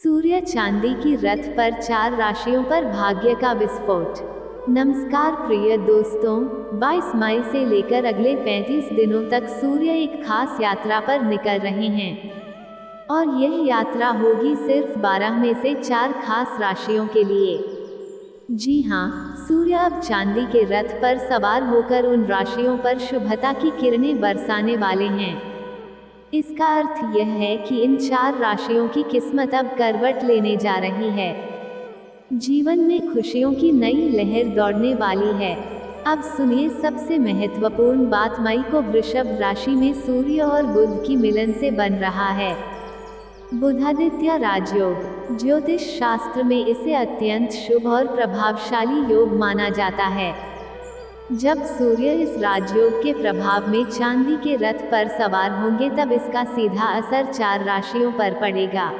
सूर्य चांदी की रथ पर 4 राशियों पर भाग्य का विस्फोट। नमस्कार प्रिय दोस्तों, 22 मई से लेकर अगले 35 दिनों तक सूर्य एक खास यात्रा पर निकल रहे हैं और यह यात्रा होगी सिर्फ 12 में से 4 खास राशियों के लिए। जी हाँ, सूर्य अब चांदी के रथ पर सवार होकर उन राशियों पर शुभता की किरणें बरसाने वाले हैं। इसका अर्थ यह है कि इन 4 राशियों की किस्मत अब करवट लेने जा रही है। जीवन में खुशियों की नई लहर दौड़ने वाली है। अब सुनिए सबसे महत्वपूर्ण बात, मई को वृषभ राशि में सूर्य और बुध की मिलन से बन रहा है। बुधादित्य राजयोग। ज्योतिष शास्त्र में इसे अत्यंत शुभ और प्रभावशाली योग माना जाता है। जब सूर्य इस राजयोग के प्रभाव में चांदी के रथ पर सवार होंगे तब इसका सीधा असर 4 राशियों पर पड़ेगा।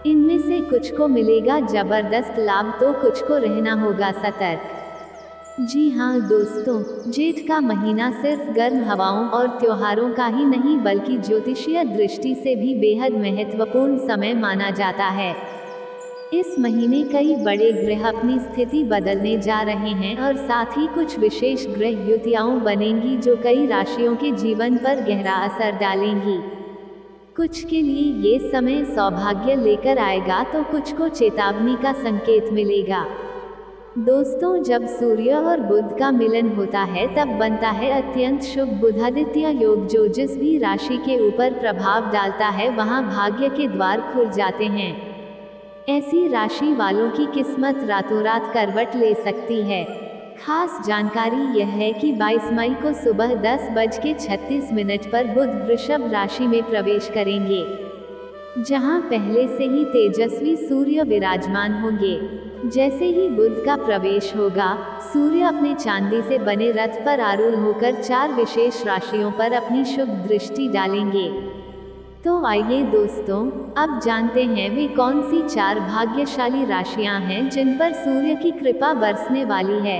इनमें से कुछ को मिलेगा जबरदस्त लाभ तो कुछ को रहना होगा सतर्क। जी हाँ दोस्तों, जेठ का महीना सिर्फ गर्म हवाओं और त्योहारों का ही नहीं बल्कि ज्योतिषीय दृष्टि से भी बेहद महत्वपूर्ण समय माना जाता है। इस महीने कई बड़े ग्रह अपनी स्थिति बदलने जा रहे हैं और साथ ही कुछ विशेष ग्रह युतियाओं बनेंगी जो कई राशियों के जीवन पर गहरा असर डालेंगी। कुछ के लिए ये समय सौभाग्य लेकर आएगा तो कुछ को चेतावनी का संकेत मिलेगा। दोस्तों, जब सूर्य और बुध का मिलन होता है तब बनता है अत्यंत शुभ बुधादित्य योग, जो जिस भी राशि के ऊपर प्रभाव डालता है वहां भाग्य के द्वार खुल जाते हैं। ऐसी राशि वालों की किस्मत रातों रात करवट ले सकती है। खास जानकारी यह है कि 22 मई को सुबह 10:36 पर बुध वृषभ राशि में प्रवेश करेंगे, जहां पहले से ही तेजस्वी सूर्य विराजमान होंगे। जैसे ही बुध का प्रवेश होगा, सूर्य अपने चांदी से बने रथ पर आरूढ़ होकर 4 विशेष राशियों पर अपनी शुभ दृष्टि डालेंगे। तो आइए दोस्तों, अब जानते हैं वे कौन सी 4 भाग्यशाली राशियां हैं जिन पर सूर्य की कृपा बरसने वाली है।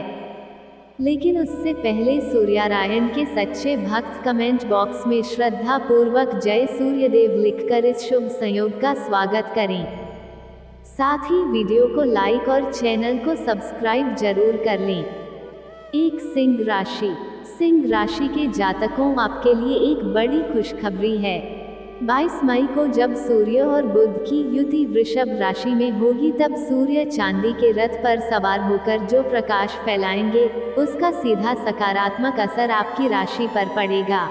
लेकिन उससे पहले सूर्यनारायण के सच्चे भक्त कमेंट बॉक्स में श्रद्धा पूर्वक जय सूर्यदेव लिखकर इस शुभ संयोग का स्वागत करें। साथ ही वीडियो को लाइक और चैनल को सब्सक्राइब जरूर कर लें। 1 सिंह राशि। सिंह राशि के जातकों, आपके लिए एक बड़ी खुशखबरी है। 22 मई को जब सूर्य और बुध की युति वृषभ राशि में होगी तब सूर्य चांदी के रथ पर सवार होकर जो प्रकाश फैलाएंगे उसका सीधा सकारात्मक असर आपकी राशि पर पड़ेगा।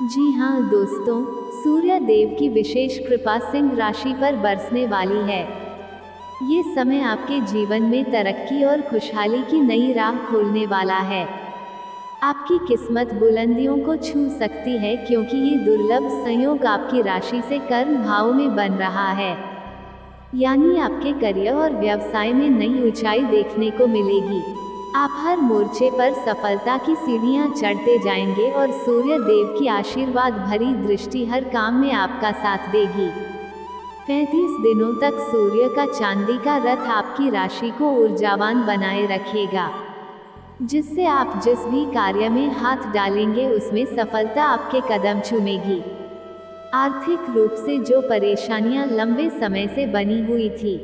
जी हाँ दोस्तों, सूर्य देव की विशेष कृपा सिंह राशि पर बरसने वाली है। ये समय आपके जीवन में तरक्की और खुशहाली की नई राह खोलने वाला है। आपकी किस्मत बुलंदियों को छू सकती है क्योंकि ये दुर्लभ संयोग आपकी राशि से कर्म भाव में बन रहा है। यानी आपके करियर और व्यवसाय में नई ऊंचाई देखने को मिलेगी। आप हर मोर्चे पर सफलता की सीढ़ियां चढ़ते जाएंगे और सूर्य देव की आशीर्वाद भरी दृष्टि हर काम में आपका साथ देगी। 35 दिनों तक सूर्य का चांदी का रथ आपकी राशि को ऊर्जावान बनाए रखेगा, जिससे आप जिस भी कार्य में हाथ डालेंगे उसमें सफलता आपके कदम चूमेगी। आर्थिक रूप से जो परेशानियां लंबे समय से बनी हुई थी,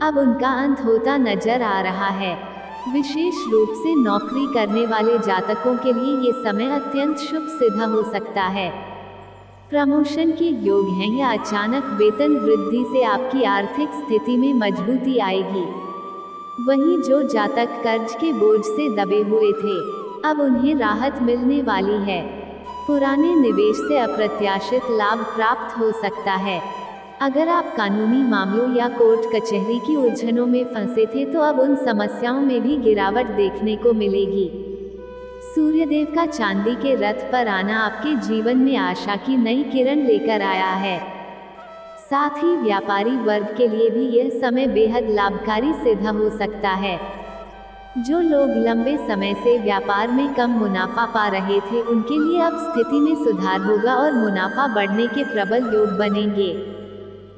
अब उनका अंत होता नजर आ रहा है। विशेष रूप से नौकरी करने वाले जातकों के लिए ये समय अत्यंत शुभ सिद्ध हो सकता है। प्रमोशन के योग हैं या अचानक वेतन वृद्धि से आपकी आर्थिक स्थिति में मजबूती आएगी। वहीं जो जातक कर्ज के बोझ से दबे हुए थे, अब उन्हें राहत मिलने वाली है। पुराने निवेश से अप्रत्याशित लाभ प्राप्त हो सकता है। अगर आप कानूनी मामलों या कोर्ट कचहरी की उलझनों में फंसे थे तो अब उन समस्याओं में भी गिरावट देखने को मिलेगी। सूर्यदेव का चांदी के रथ पर आना आपके जीवन में आशा की नई किरण लेकर आया है। साथ ही व्यापारी वर्ग के लिए भी यह समय बेहद लाभकारी सिद्ध हो सकता है। जो लोग लंबे समय से व्यापार में कम मुनाफा पा रहे थे उनके लिए अब स्थिति में सुधार होगा और मुनाफा बढ़ने के प्रबल योग बनेंगे।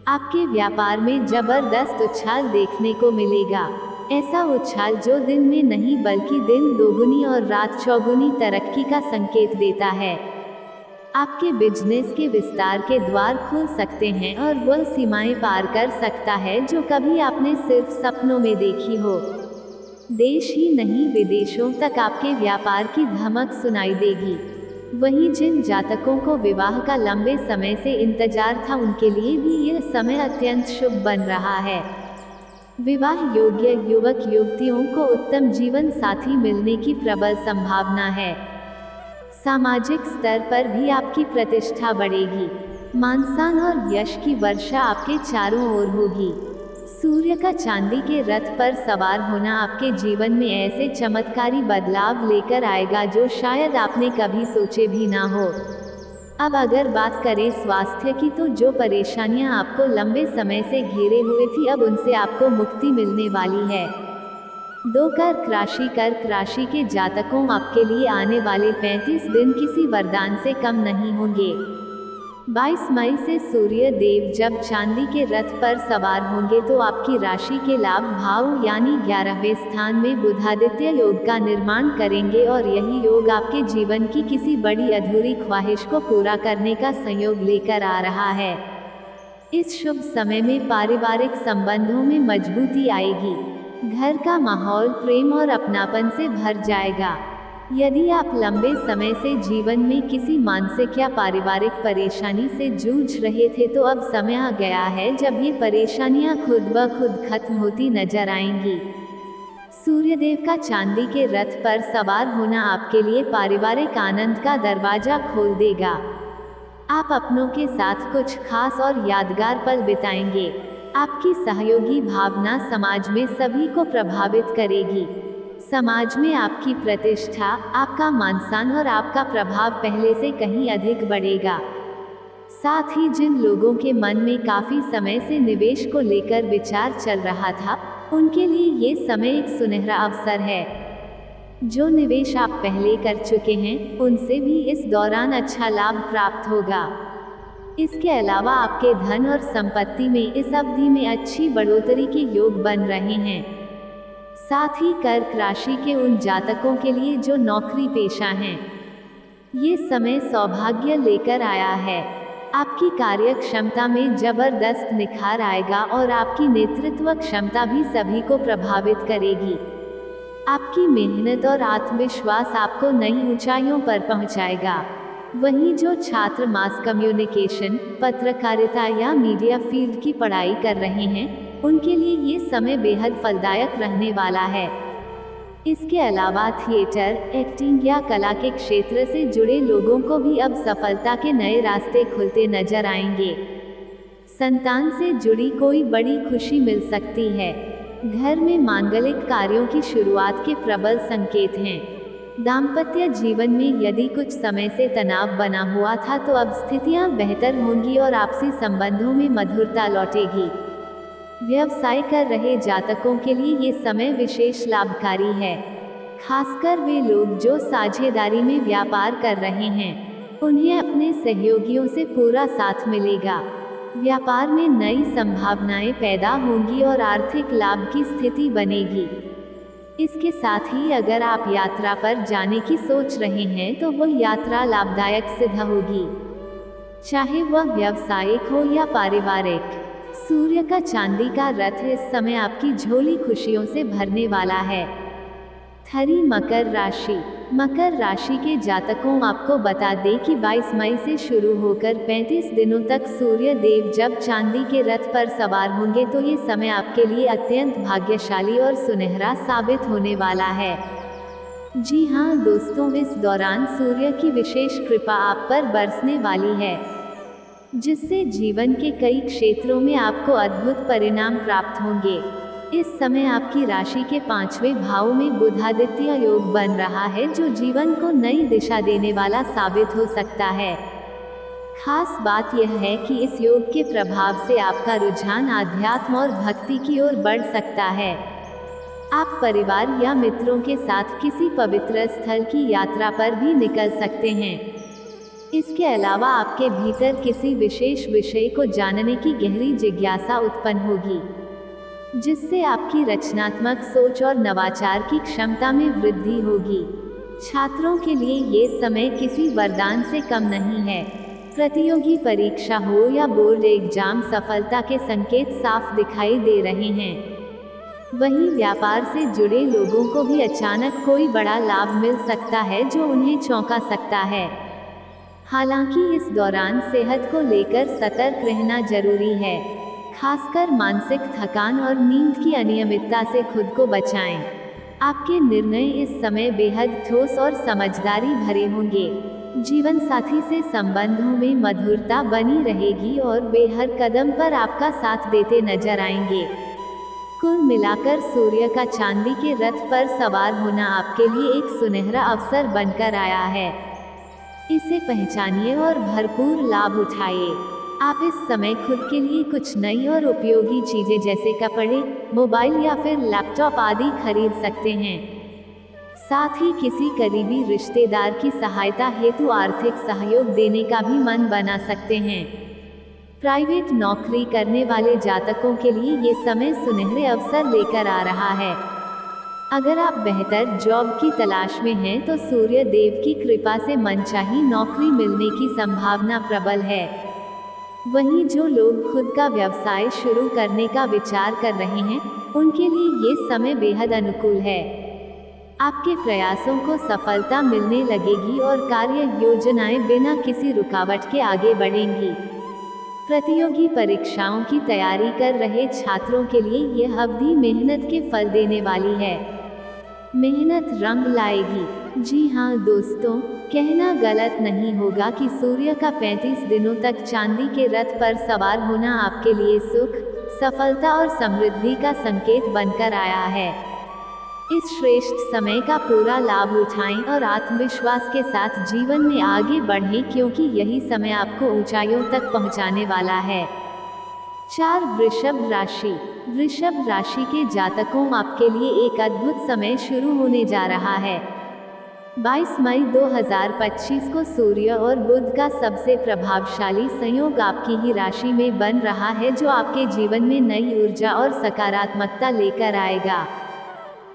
आपके व्यापार में जबरदस्त उछाल देखने को मिलेगा। ऐसा उछाल जो दिन में नहीं बल्कि दिन दोगुनी और रात चौगुनी तरक्की का संकेत देता है। आपके बिजनेस के विस्तार के द्वार खुल सकते हैं और वह सीमाएं पार कर सकता है जो कभी आपने सिर्फ सपनों में देखी हो। देश ही नहीं विदेशों तक आपके व्यापार की धमक सुनाई देगी। वहीं जिन जातकों को विवाह का लंबे समय से इंतजार था उनके लिए भी यह समय अत्यंत शुभ बन रहा है। विवाह योग्य युवक युवतियों को उत्तम जीवन साथी मिलने की प्रबल संभावना है। सामाजिक स्तर पर भी आपकी प्रतिष्ठा बढ़ेगी। मान-सम्मान और यश की वर्षा आपके चारों ओर होगी। सूर्य का चांदी के रथ पर सवार होना आपके जीवन में ऐसे चमत्कारी बदलाव लेकर आएगा जो शायद आपने कभी सोचे भी ना हो। अब अगर बात करें स्वास्थ्य की, तो जो परेशानियां आपको लंबे समय से घेरे हुए थी अब उनसे आपको मुक्ति मिलने वाली है। कर्क राशि के जातकों, आपके लिए आने वाले 35 दिन किसी वरदान से कम नहीं होंगे। 22 मई से सूर्य देव जब चांदी के रथ पर सवार होंगे तो आपकी राशि के लाभ भाव यानी 11वें स्थान में बुधादित्य योग का निर्माण करेंगे और यही योग आपके जीवन की किसी बड़ी अधूरी ख्वाहिश को पूरा करने का संयोग लेकर आ रहा है। इस शुभ समय में पारिवारिक संबंधों में मजबूती आएगी। घर का माहौल प्रेम और अपनापन से भर जाएगा। यदि आप लंबे समय से जीवन में किसी मानसिक या पारिवारिक परेशानी से जूझ रहे थे तो अब समय आ गया है जब ये परेशानियां खुद ब खुद खत्म होती नजर आएंगी। सूर्यदेव का चांदी के रथ पर सवार होना आपके लिए पारिवारिक आनंद का दरवाजा खोल देगा। आप अपनों के साथ कुछ खास और यादगार पल बिताएंगे। आपकी सहयोगी भावना समाज में सभी को प्रभावित करेगी। समाज में आपकी प्रतिष्ठा, आपका मान-सम्मान और आपका प्रभाव पहले से कहीं अधिक बढ़ेगा। साथ ही जिन लोगों के मन में काफी समय से निवेश को लेकर विचार चल रहा था, उनके लिए ये समय एक सुनहरा अवसर है। जो निवेश आप पहले कर चुके हैं, उनसे भी इस दौरान अच्छा लाभ प्राप्त होगा। इसके अलावा आपके धन और संपत्ति में इस अवधि में अच्छी बढ़ोतरी के योग बन रहे हैं। साथ ही कर्क राशि के उन जातकों के लिए जो नौकरी पेशा हैं, ये समय सौभाग्य लेकर आया है। आपकी कार्य क्षमता में जबरदस्त निखार आएगा और आपकी नेतृत्व क्षमता भी सभी को प्रभावित करेगी। आपकी मेहनत और आत्मविश्वास आपको नई ऊंचाइयों पर पहुंचाएगा। वहीं जो छात्र मास कम्युनिकेशन, पत्रकारिता या मीडिया फील्ड की पढ़ाई कर रहे हैं, उनके लिए ये समय बेहद फलदायक रहने वाला है। इसके अलावा थिएटर, एक्टिंग या कला के क्षेत्र से जुड़े लोगों को भी अब सफलता के नए रास्ते खुलते नजर आएंगे। संतान से जुड़ी कोई बड़ी खुशी मिल सकती है। घर में मांगलिक कार्यों की शुरुआत के प्रबल संकेत हैं। दाम्पत्य जीवन में यदि कुछ समय से तनाव बना हुआ था तो अब स्थितियां बेहतर होंगी और आपसी संबंधों में मधुरता लौटेगी। व्यवसाय कर रहे जातकों के लिए ये समय विशेष लाभकारी है। खासकर वे लोग जो साझेदारी में व्यापार कर रहे हैं, उन्हें अपने सहयोगियों से पूरा साथ मिलेगा। व्यापार में नई संभावनाएं पैदा होंगी और आर्थिक लाभ की स्थिति बनेगी। इसके साथ ही अगर आप यात्रा पर जाने की सोच रहे हैं तो वह यात्रा लाभदायक सिद्ध होगी, चाहे वह व्यावसायिक हो या पारिवारिक। सूर्य का चांदी का रथ इस समय आपकी झोली खुशियों से भरने वाला है। मकर राशि के जातकों, आपको बता दें कि 22 मई से शुरू होकर 35 दिनों तक सूर्य देव जब चांदी के रथ पर सवार होंगे तो ये समय आपके लिए अत्यंत भाग्यशाली और सुनहरा साबित होने वाला है। जी हाँ दोस्तों, इस दौरान सूर्य की विशेष कृपा आप पर बरसने वाली है, जिससे जीवन के कई क्षेत्रों में आपको अद्भुत परिणाम प्राप्त होंगे। इस समय आपकी राशि के 5वें भाव में बुधादित्य योग बन रहा है, जो जीवन को नई दिशा देने वाला साबित हो सकता है। खास बात यह है कि इस योग के प्रभाव से आपका रुझान आध्यात्म और भक्ति की ओर बढ़ सकता है। आप परिवार या मित्रों के साथ किसी पवित्र स्थल की यात्रा पर भी निकल सकते हैं। इसके अलावा आपके भीतर किसी विशेष विषय को जानने की गहरी जिज्ञासा उत्पन्न होगी, जिससे आपकी रचनात्मक सोच और नवाचार की क्षमता में वृद्धि होगी। छात्रों के लिए ये समय किसी वरदान से कम नहीं है। प्रतियोगी परीक्षा हो या बोर्ड एग्जाम, सफलता के संकेत साफ दिखाई दे रहे हैं। वहीं व्यापार से जुड़े लोगों को भी अचानक कोई बड़ा लाभ मिल सकता है जो उन्हें चौंका सकता है। हालांकि इस दौरान सेहत को लेकर सतर्क रहना जरूरी है, खासकर मानसिक थकान और नींद की अनियमितता से खुद को बचाएं। आपके निर्णय इस समय बेहद ठोस और समझदारी भरे होंगे। जीवन साथी से संबंधों में मधुरता बनी रहेगी और वे हर कदम पर आपका साथ देते नजर आएंगे। कुल मिलाकर सूर्य का चांदी के रथ पर सवार होना आपके लिए एक सुनहरा अवसर बनकर आया है। इसे पहचानिए और भरपूर लाभ उठाइए। आप इस समय खुद के लिए कुछ नई और उपयोगी चीजें जैसे कपड़े, मोबाइल या फिर लैपटॉप आदि खरीद सकते हैं। साथ ही किसी करीबी रिश्तेदार की सहायता हेतु आर्थिक सहयोग देने का भी मन बना सकते हैं। प्राइवेट नौकरी करने वाले जातकों के लिए ये समय सुनहरे अवसर लेकर आ रहा है। अगर आप बेहतर जॉब की तलाश में हैं तो सूर्य देव की कृपा से मनचाही नौकरी मिलने की संभावना प्रबल है। वहीं जो लोग खुद का व्यवसाय शुरू करने का विचार कर रहे हैं, उनके लिए ये समय बेहद अनुकूल है। आपके प्रयासों को सफलता मिलने लगेगी और कार्य योजनाएं बिना किसी रुकावट के आगे बढ़ेंगी। प्रतियोगी परीक्षाओं की तैयारी कर रहे छात्रों के लिए यह अवधि मेहनत के फल देने वाली है। मेहनत रंग लाएगी। जी हाँ दोस्तों, कहना गलत नहीं होगा कि सूर्य का 35 दिनों तक चांदी के रथ पर सवार होना आपके लिए सुख, सफलता और समृद्धि का संकेत बनकर आया है। इस श्रेष्ठ समय का पूरा लाभ उठाएं और आत्मविश्वास के साथ जीवन में आगे बढ़ें, क्योंकि यही समय आपको ऊंचाइयों तक पहुंचाने वाला है। 4 वृषभ राशि। वृषभ राशि के जातकों, आपके लिए एक अद्भुत समय शुरू होने जा रहा है। 22 मई 2025 को सूर्य और बुध का सबसे प्रभावशाली संयोग आपकी ही राशि में बन रहा है, जो आपके जीवन में नई ऊर्जा और सकारात्मकता लेकर आएगा।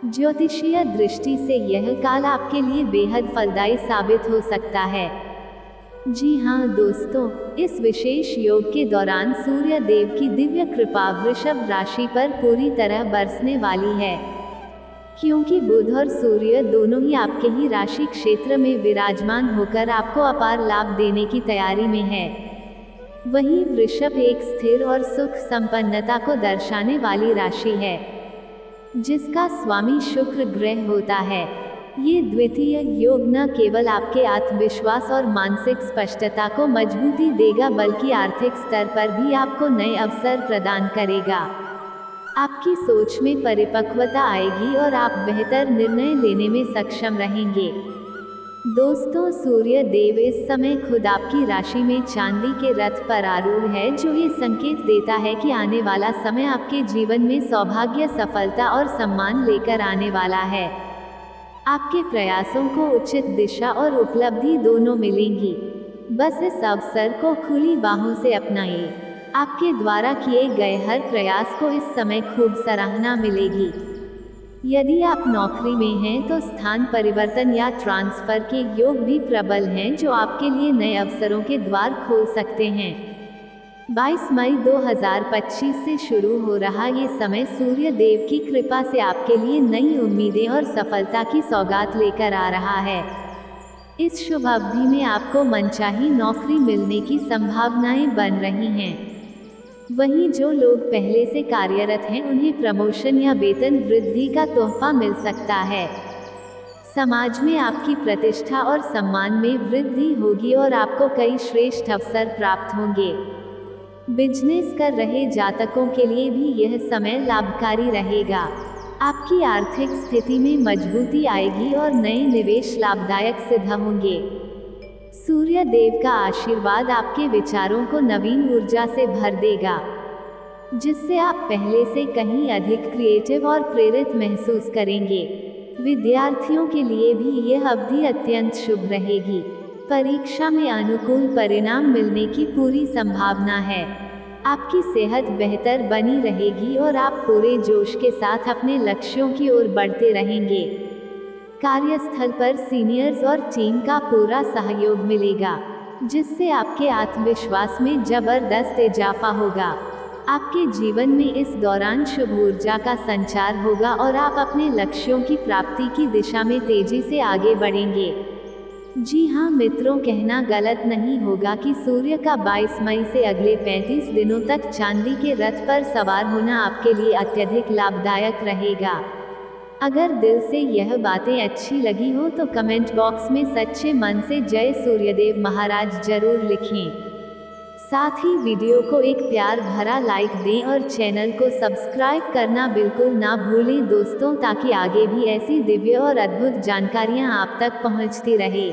ज्योतिषीय दृष्टि से यह काल आपके लिए बेहद फलदायी साबित हो सकता है। जी हाँ दोस्तों, इस विशेष योग के दौरान सूर्य देव की दिव्य कृपा वृषभ राशि पर पूरी तरह बरसने वाली है, क्योंकि बुध और सूर्य दोनों ही आपके ही राशि क्षेत्र में विराजमान होकर आपको अपार लाभ देने की तैयारी में है। वहीं वृषभ एक स्थिर और सुख संपन्नता को दर्शाने वाली राशि है, जिसका स्वामी शुक्र ग्रह होता है। ये द्वितीय योग न केवल आपके आत्मविश्वास और मानसिक स्पष्टता को मजबूती देगा, बल्कि आर्थिक स्तर पर भी आपको नए अवसर प्रदान करेगा। आपकी सोच में परिपक्वता आएगी और आप बेहतर निर्णय लेने में सक्षम रहेंगे। दोस्तों, सूर्य देव इस समय खुद आपकी राशि में चांदी के रथ पर आरूढ़ है, जो ये संकेत देता है कि आने वाला समय आपके जीवन में सौभाग्य, सफलता और सम्मान लेकर आने वाला है। आपके प्रयासों को उचित दिशा और उपलब्धि दोनों मिलेंगी। बस इस अवसर को खुली बाहों से अपनाइए। आपके द्वारा किए गए हर प्रयास को इस समय खूब सराहना मिलेगी। यदि आप नौकरी में हैं तो स्थान परिवर्तन या ट्रांसफर के योग भी प्रबल हैं, जो आपके लिए नए अवसरों के द्वार खोल सकते हैं। 22 मई 2025 से शुरू हो रहा ये समय सूर्य देव की कृपा से आपके लिए नई उम्मीदें और सफलता की सौगात लेकर आ रहा है। इस शुभ अवधि में आपको मनचाही नौकरी मिलने की संभावनाएं बन रही हैं। वहीं जो लोग पहले से कार्यरत हैं, उन्हें प्रमोशन या वेतन वृद्धि का तोहफा मिल सकता है। समाज में आपकी प्रतिष्ठा और सम्मान में वृद्धि होगी और आपको कई श्रेष्ठ अवसर प्राप्त होंगे। बिजनेस कर रहे जातकों के लिए भी यह समय लाभकारी रहेगा। आपकी आर्थिक स्थिति में मजबूती आएगी और नए निवेश लाभदायक सिद्ध होंगे। सूर्य देव का आशीर्वाद आपके विचारों को नवीन ऊर्जा से भर देगा, जिससे आप पहले से कहीं अधिक क्रिएटिव और प्रेरित महसूस करेंगे। विद्यार्थियों के लिए भी यह अवधि अत्यंत शुभ रहेगी। परीक्षा में अनुकूल परिणाम मिलने की पूरी संभावना है। आपकी सेहत बेहतर बनी रहेगी और आप पूरे जोश के साथ अपने लक्ष्यों की ओर बढ़ते रहेंगे। कार्यस्थल पर सीनियर्स और टीम का पूरा सहयोग मिलेगा, जिससे आपके आत्मविश्वास में जबरदस्त इजाफा होगा। आपके जीवन में इस दौरान शुभ ऊर्जा का संचार होगा और आप अपने लक्ष्यों की प्राप्ति की दिशा में तेजी से आगे बढ़ेंगे। जी हाँ मित्रों, कहना गलत नहीं होगा कि सूर्य का 22 मई से अगले 35 दिनों तक चांदी के रथ पर सवार होना आपके लिए अत्यधिक लाभदायक रहेगा। अगर दिल से यह बातें अच्छी लगी हो तो कमेंट बॉक्स में सच्चे मन से जय सूर्यदेव महाराज जरूर लिखें। साथ ही वीडियो को एक प्यार भरा लाइक दें और चैनल को सब्सक्राइब करना बिल्कुल ना भूलें दोस्तों, ताकि आगे भी ऐसी दिव्य और अद्भुत जानकारियां आप तक पहुंचती रहे।